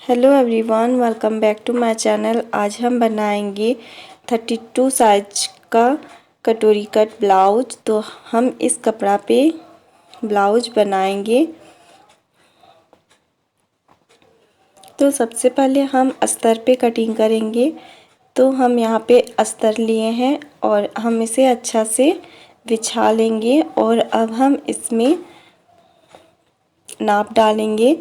Hello everyone, welcome back to my channel. आज हम बनाएंगे 32 साइज का कटोरी कट ब्लाउज। तो हम इस कपड़ा पे ब्लाउज बनाएंगे। तो सबसे पहले हम अस्तर पे कटिंग करेंगे। तो हम यहाँ पे अस्तर लिए हैं और हम इसे अच्छा से बिछा लेंगे और अब हम इसमें नाप डालेंगे।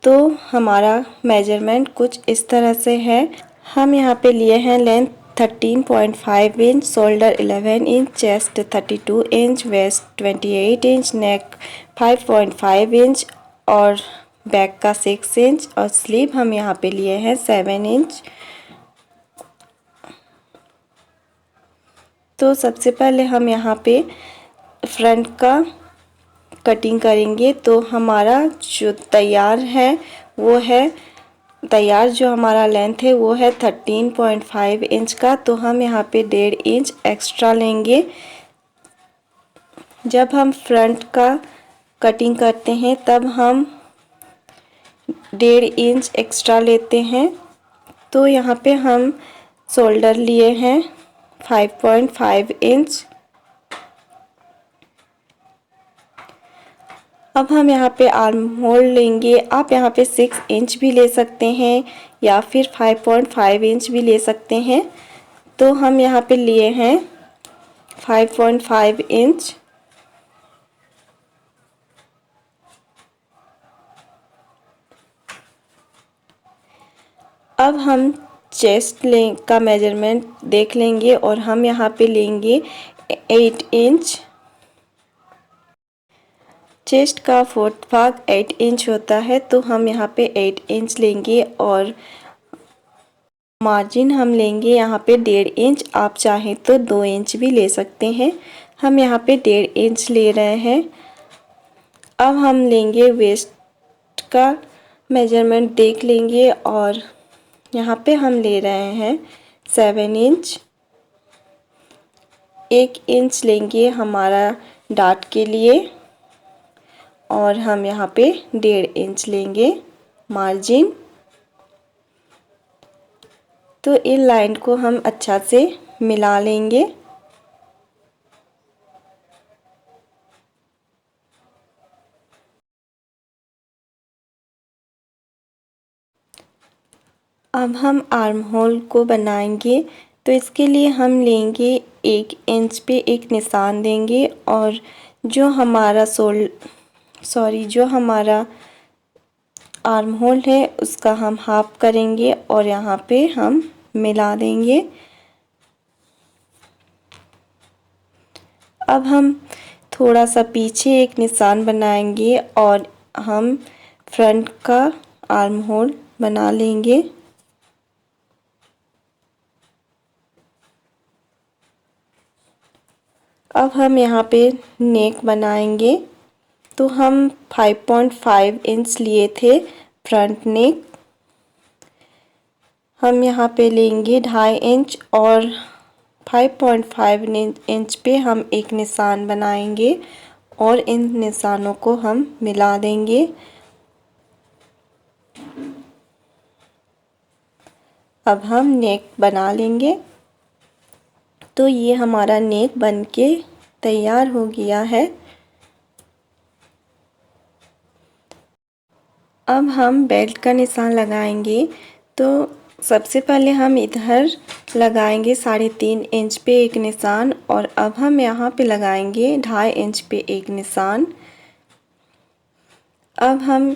तो हमारा मेजरमेंट कुछ इस तरह से है। हम यहाँ पे लिए हैं length 13.5 inch, shoulder 11 inch, chest 32 inch, waist 28 inch, neck 5.5 inch और बैक का 6 इंच और स्लीव हम यहाँ पे लिए हैं 7 इंच। तो सबसे पहले हम यहाँ पे फ्रंट का कटिंग करेंगे। तो हमारा जो तैयार है वो है तैयार जो हमारा लेंथ है वो है 13.5 इंच का। तो हम यहाँ पे 1.5 इंच एक्स्ट्रा लेंगे। जब हम फ्रंट का कटिंग करते हैं तब हम 1.5 इंच एक्स्ट्रा लेते हैं। तो यहाँ पे हम शोल्डर लिए हैं 5.5 इंच। अब हम यहाँ पे आर्म होल लेंगे। आप यहाँ पे 6 इंच भी ले सकते हैं या फिर 5.5 इंच भी ले सकते हैं। तो हम यहाँ पे लिए हैं 5.5 इंच। अब हम चेस्ट का मेजरमेंट देख लेंगे और हम यहाँ पे लेंगे 8 इंच। चेस्ट का 4th भाग 8 इंच होता है। तो हम यहाँ पे 8 इंच लेंगे और मार्जिन हम लेंगे यहाँ पे 1.5 इंच। आप चाहें तो 2 इंच भी ले सकते हैं। हम यहाँ पे 1.5 इंच ले रहे हैं। अब हम लेंगे वेस्ट का मेजरमेंट देख लेंगे और यहाँ पे हम ले रहे हैं 7 इंच। 1 इंच लेंगे हमारा डाट के लिए और हम यहाँ पे 1.5 इंच लेंगे मार्जिन। तो इन लाइन को हम अच्छा से मिला लेंगे। अब हम आर्म होल को बनाएंगे। तो इसके लिए हम लेंगे 1 इंच पे एक निशान देंगे और जो हमारा आर्म होल है उसका हम हाफ करेंगे और यहाँ पे हम मिला देंगे। अब हम थोड़ा सा पीछे एक निशान बनाएंगे और हम फ्रंट का आर्म होल बना लेंगे। अब हम यहाँ पे नेक बनाएंगे। तो हम 5.5 इंच लिए थे फ्रंट नेक। हम यहाँ पे लेंगे 2.5 इंच और 5.5 इंच पे हम एक निशान बनाएंगे और इन निशानों को हम मिला देंगे। अब हम नेक बना लेंगे। तो ये हमारा नेक बनके तैयार हो गया है। अब हम बेल्ट का निशान लगाएंगे। तो सबसे पहले हम इधर लगाएंगे 3.5 इंच पे एक निशान और अब हम यहाँ पे लगाएंगे 2.5 इंच पे एक निशान। अब हम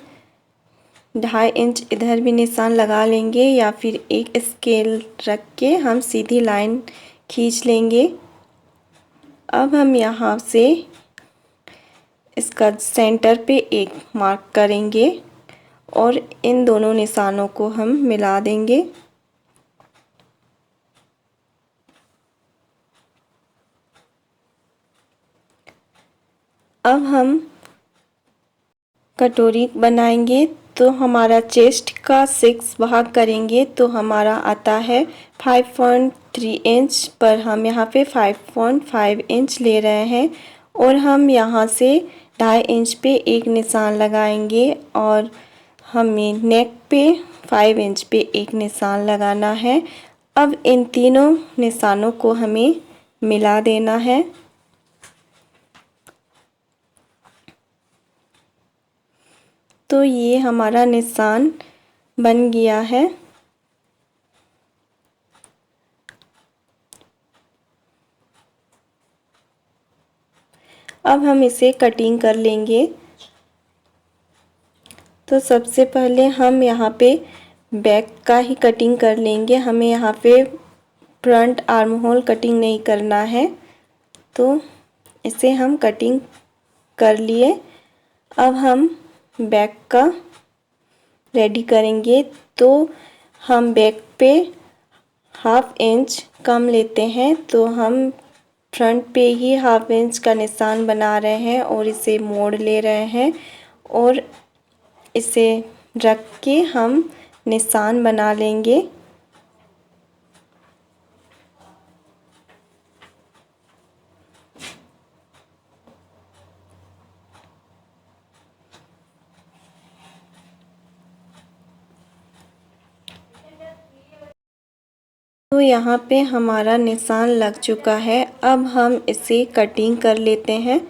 2.5 इंच इधर भी निशान लगा लेंगे या फिर एक स्केल रख के हम सीधी लाइन खींच लेंगे। अब हम यहाँ से इसका सेंटर पे एक मार्क करेंगे और इन दोनों निशानों को हम मिला देंगे। अब हम कटोरी बनाएंगे। तो हमारा चेस्ट का 6 भाग करेंगे तो हमारा आता है 5.3 इंच पर हम यहाँ पे 5.5 इंच ले रहे हैं और हम यहाँ से 2.5 इंच पे एक निशान लगाएंगे और हमें नेक पे 5 इंच पे एक निशान लगाना है। अब इन तीनों निशानों को हमें मिला देना है। तो ये हमारा निशान बन गया है। अब हम इसे कटिंग कर लेंगे। तो सबसे पहले हम यहाँ पे बैक का ही कटिंग कर लेंगे। हमें यहाँ पे फ्रंट आर्म होल कटिंग नहीं करना है। तो इसे हम कटिंग कर लिए। अब हम बैक का रेडी करेंगे। तो हम बैक पे 1/2 इंच कम लेते हैं। तो हम फ्रंट पे ही 1/2 इंच का निशान बना रहे हैं और इसे मोड़ ले रहे हैं और इसे रख के हम निशान बना लेंगे। तो यहाँ पे हमारा निशान लग चुका है। अब हम इसे कटिंग कर लेते हैं।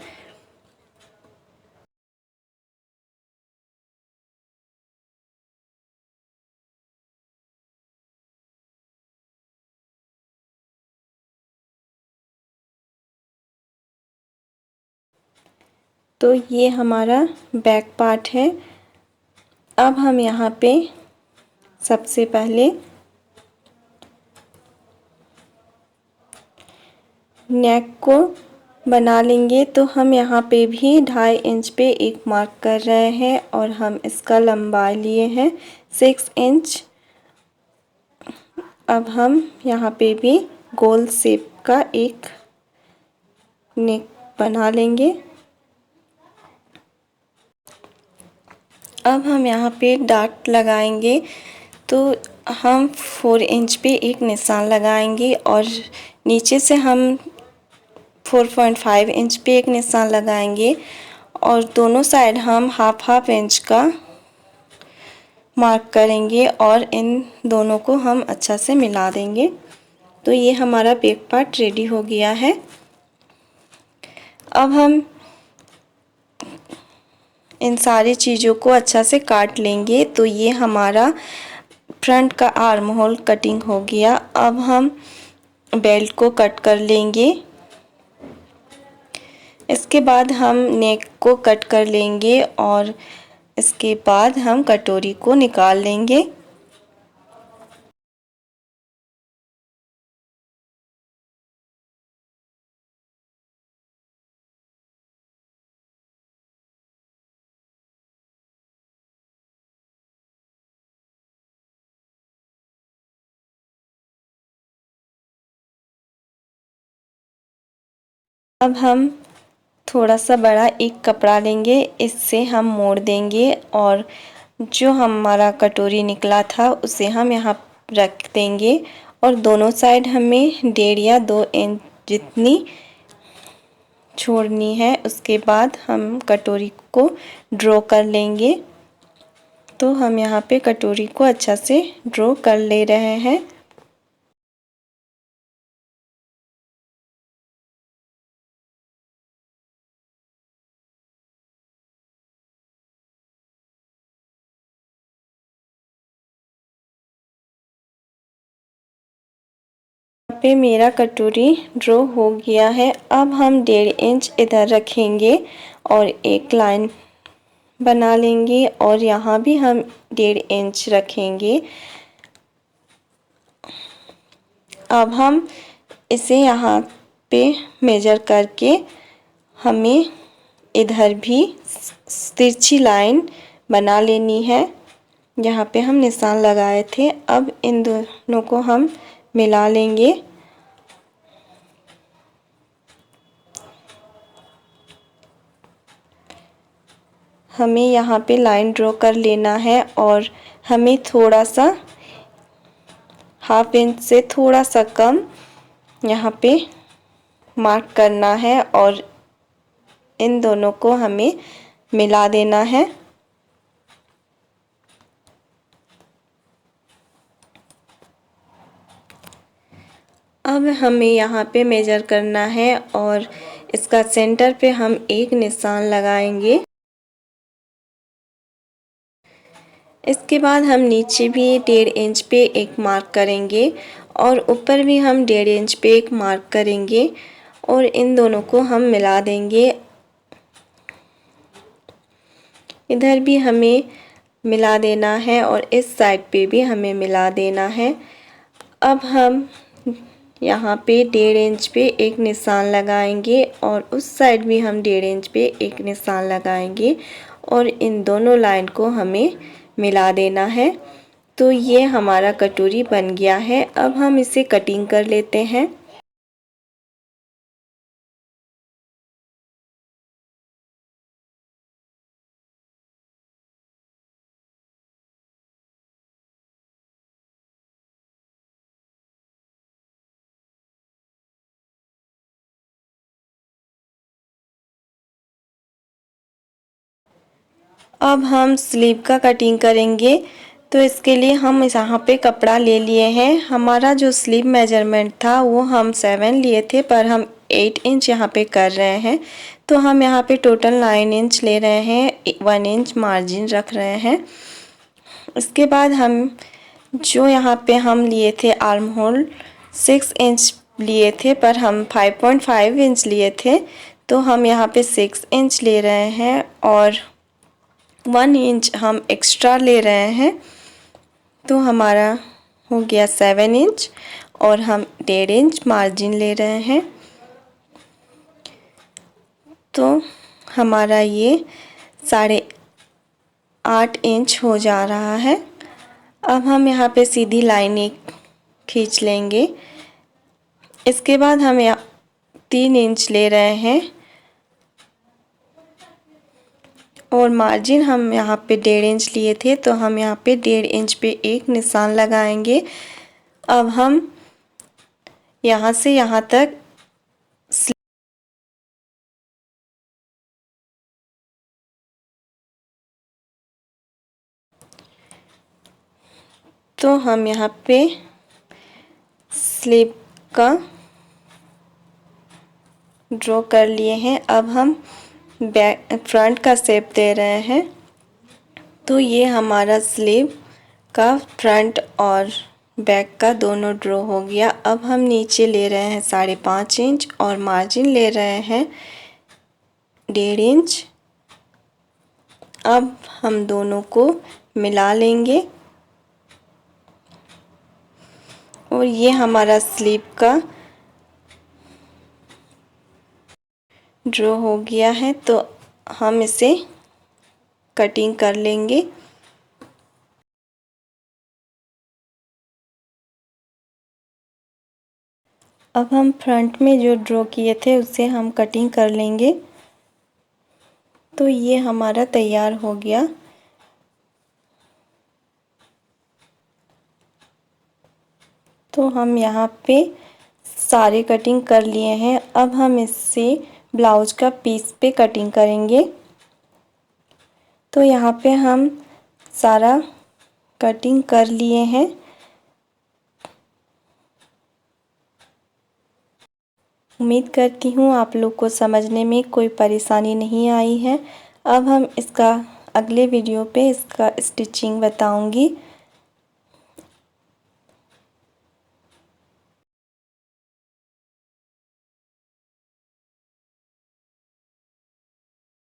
तो ये हमारा बैक पार्ट है। अब हम यहाँ पे सबसे पहले नेक को बना लेंगे। तो हम यहाँ पे भी 2.5 इंच पे एक मार्क कर रहे हैं और हम इसका लंबाई लिए हैं 6 इंच। अब हम यहाँ पे भी गोल शेप का एक नेक बना लेंगे। अब हम यहाँ पे डॉट लगाएंगे। तो हम 4 इंच पे एक निशान लगाएंगे और नीचे से हम 4.5 इंच पे एक निशान लगाएंगे और दोनों साइड हम 1/2 इंच का मार्क करेंगे और इन दोनों को हम अच्छा से मिला देंगे। तो ये हमारा बैक पार्ट रेडी हो गया है। अब हम इन सारी चीज़ों को अच्छा से काट लेंगे। तो ये हमारा फ्रंट का आर्म होल कटिंग हो गया। अब हम बेल्ट को कट कर लेंगे। इसके बाद हम नेक को कट कर लेंगे और इसके बाद हम कटोरी को निकाल लेंगे। अब हम थोड़ा सा बड़ा एक कपड़ा लेंगे, इससे हम मोड़ देंगे और जो हमारा कटोरी निकला था उसे हम यहाँ रख देंगे और दोनों साइड हमें 1.5 या 2 इंच जितनी छोड़नी है। उसके बाद हम कटोरी को ड्रॉ कर लेंगे। तो हम यहाँ पे कटोरी को अच्छा से ड्रॉ कर ले रहे हैं। पे मेरा कटोरी ड्रॉ हो गया है। अब हम 1.5 इंच इधर रखेंगे और एक लाइन बना लेंगे और यहाँ भी हम 1.5 इंच रखेंगे। अब हम इसे यहाँ पे मेजर करके हमें इधर भी तिरछी लाइन बना लेनी है। यहाँ पे हम निशान लगाए थे। अब इन दोनों को हम मिला लेंगे। हमें यहाँ पे लाइन ड्रॉ कर लेना है और हमें थोड़ा सा 1/2 इंच से थोड़ा सा कम यहाँ पे मार्क करना है और इन दोनों को हमें मिला देना है। अब हमें यहाँ पे मेजर करना है और इसका सेंटर पे हम एक निशान लगाएंगे। इसके बाद हम नीचे भी 1.5 इंच पे एक मार्क करेंगे और ऊपर भी हम 1.5 इंच पे एक मार्क करेंगे और इन दोनों को हम मिला देंगे। इधर भी हमें मिला देना है और इस साइड पे भी हमें मिला देना है। अब हम यहाँ पे 1.5 इंच पे एक निशान लगाएंगे और उस साइड भी हम 1.5 इंच पे एक निशान लगाएंगे और इन दोनों लाइन को हमें मिला देना है। तो ये हमारा कटोरी बन गया है। अब हम इसे कटिंग कर लेते हैं। अब हम स्लीव का कटिंग करेंगे। तो इसके लिए हम यहाँ पे कपड़ा ले लिए हैं। हमारा जो स्लीव मेजरमेंट था वो हम 7 लिए थे, पर हम 8 इंच यहाँ पे कर रहे हैं। तो हम यहाँ पे टोटल 9 इंच ले रहे हैं, 1 इंच मार्जिन रख रहे हैं। इसके बाद हम जो यहाँ पे हम लिए थे आर्म होल 6 इंच लिए थे, पर हम 5.5 इंच लिए थे। तो हम यहाँ पे 6 इंच ले रहे हैं और 1 इंच हम एक्स्ट्रा ले रहे हैं। तो हमारा हो गया 7 इंच और हम 1.5 इंच मार्जिन ले रहे हैं। तो हमारा ये 8.5 इंच हो जा रहा है। अब हम यहाँ पे सीधी लाइन एक खींच लेंगे। इसके बाद हम यहाँ 3 इंच ले रहे हैं और मार्जिन हम यहाँ पे 1.5 इंच लिए थे, तो हम यहाँ पे 1.5 इंच पे एक निशान लगाएंगे। अब हम यहाँ से यहाँ तक तो हम यहाँ पे स्लीव का ड्रॉ कर लिए हैं। अब हम फ्रंट का शेप दे रहे हैं। तो ये हमारा स्लीव का फ्रंट और बैक का दोनों ड्रॉ हो गया। अब हम नीचे ले रहे हैं 5.5 इंच और मार्जिन ले रहे हैं 1.5 इंच। अब हम दोनों को मिला लेंगे और ये हमारा स्लीव का ड्रॉ हो गया है। तो हम इसे कटिंग कर लेंगे। अब हम फ्रंट में जो ड्रॉ किए थे उससे हम कटिंग कर लेंगे। तो ये हमारा तैयार हो गया। तो हम यहाँ पे सारे कटिंग कर लिए हैं। अब हम इससे ब्लाउज का पीस पे कटिंग करेंगे। तो यहाँ पे हम सारा कटिंग कर लिए हैं। उम्मीद करती हूँ आप लोग को समझने में कोई परेशानी नहीं आई है। अब हम इसका अगले वीडियो पे इसका स्टिचिंग बताऊंगी।